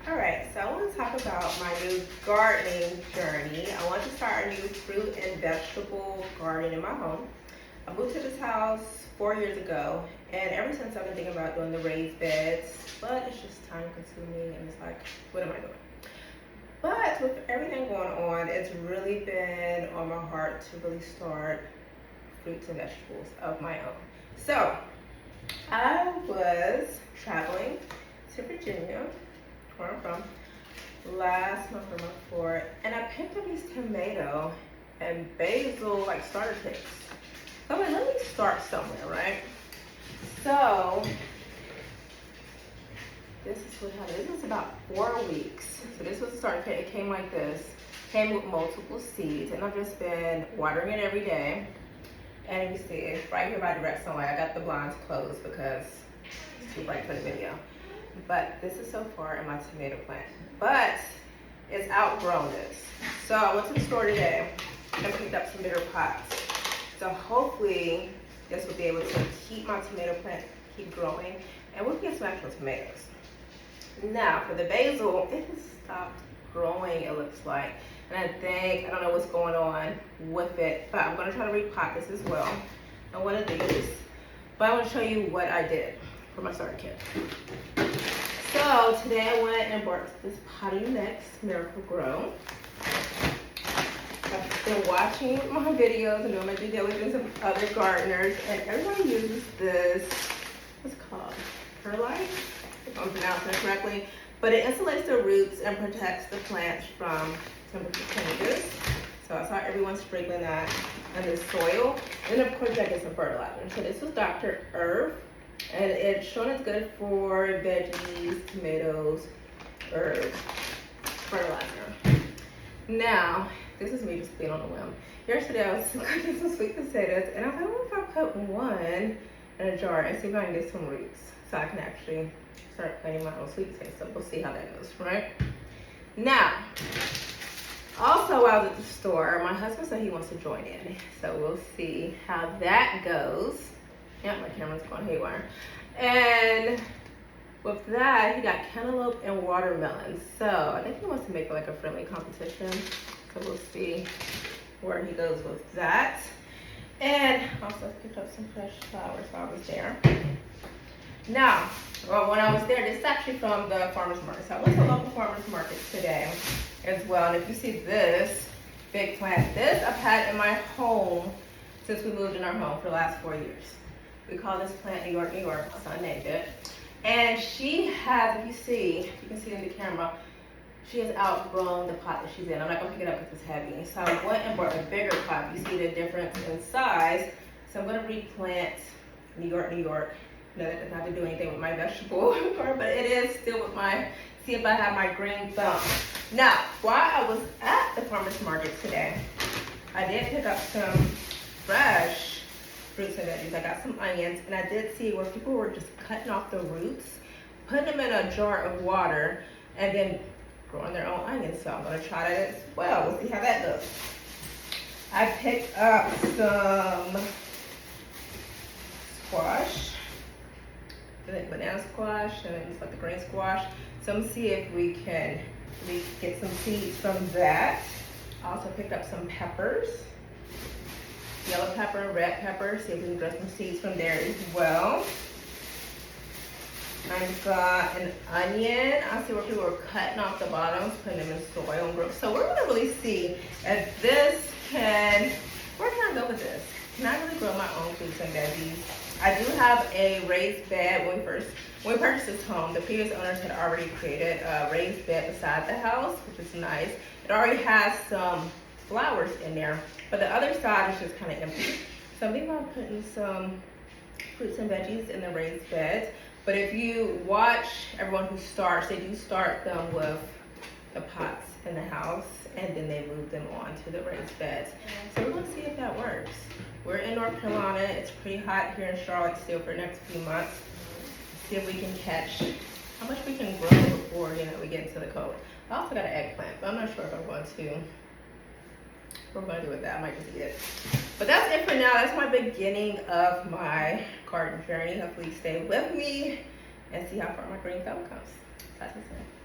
Alright, so I want to talk about my new gardening journey. I want to start a new fruit and vegetable garden in my home. I moved to this house 4 years ago, and ever since I've been thinking about doing the raised beds, but it's just time consuming and it's like, what am I doing? But with everything going on, it's really been on my heart to really start fruits and vegetables of my own. So I was traveling to Virginia, where I'm from, last month or month before, and I picked up these tomato and basil like starter kits. So I'm like, let me start somewhere, right? So this is what happened. This is about 4 weeks. So this was a starter kit. It came like this. Came with multiple seeds, and I've just been watering it every day. And you see it's right here by direct sunlight. I got the blinds closed because it's too bright for the video. But this is so far in my tomato plant. But it's outgrown this. So I went to the store today and picked up some bigger pots. So hopefully this will be able to keep my tomato plant keep growing, and we'll get some actual tomatoes. Now for the basil, it has stopped growing, it looks like. And I don't know what's going on with it, but I'm gonna try to repot this as well. And one of these, but I want to show you what I did for my starter kit. So today I went and bought this Potty Mix Miracle Grow. I've been watching my videos and doing my due diligence of other gardeners, and everybody uses this, what's it called? Perlite, if I'm pronouncing it correctly. But it insulates the roots and protects the plants from temperature changes. So I saw everyone sprinkling that in the soil. And of course I get some fertilizer. So this was Dr. Earth, and it's shown it's good for veggies, tomatoes, herbs, fertilizer. Now, this is me just being on a whim. Yesterday I was cooking some sweet potatoes, and I was like, what if I put one in a jar and see if I can get some roots so I can actually start planting my own sweet potatoes. So we'll see how that goes, right? Now, also while I was at the store, my husband said he wants to join in. So we'll see how that goes. Yeah, my camera's going haywire. And with that, he got cantaloupe and watermelon. So I think he wants to make it like a friendly competition. So we'll see where he goes with that. And also picked up some fresh flowers while I was there. Now, well, when I was there, this is actually from the farmer's market. So I went to a local farmer's market today as well. And if you see this big plant, this I've had in my home since we moved in our home for the last 4 years. We call this plant New York, New York. My son named it. And she has, if you can see in the camera, she has outgrown the pot that she's in. I'm not gonna pick it up because it's heavy. So I went and bought a bigger pot. You see the difference in size. So I'm gonna replant New York, New York. No, that doesn't have to do anything with my vegetable garden, but it is still with my, see if I have my green thumb. Now, while I was at the farmer's market today, I did pick up some fresh fruits and veggies. I got some onions, and I did see where people were just cutting off the roots, putting them in a jar of water, and then growing their own onions. So I'm gonna try that as well. We'll see how that goes. I picked up some squash. I think banana squash, and it's like the green squash. So I'm gonna see if we can get some seeds from that. I also picked up some peppers, yellow pepper, red pepper. See if we can grow some seeds from there as well. I've got an onion. I see where people are cutting off the bottoms, putting them in soil and grow. So we're gonna really see if this can, where can I go with this? Can I really grow my own fruits and veggies? I do have a raised bed. When we purchased this home, the previous owners had already created a raised bed beside the house, which is nice. It already has some flowers in there, but the other side is just kind of empty. So I'm thinking about putting some fruits and veggies in the raised beds. But if you watch everyone who starts, they do start them with the pots in the house, and then they move them on to the raised beds. So we're gonna see if that works. We're in North Carolina. It's pretty hot here in Charlotte still for the next few months. See if we can catch how much we can grow before we get into the cold. I also got an eggplant, but I'm not sure if I'm going to. What we're gonna do with that, I might just eat it. But that's it for now. That's my beginning of my garden journey. Hopefully you stay with me and see how far my green thumb comes. Talk to you soon.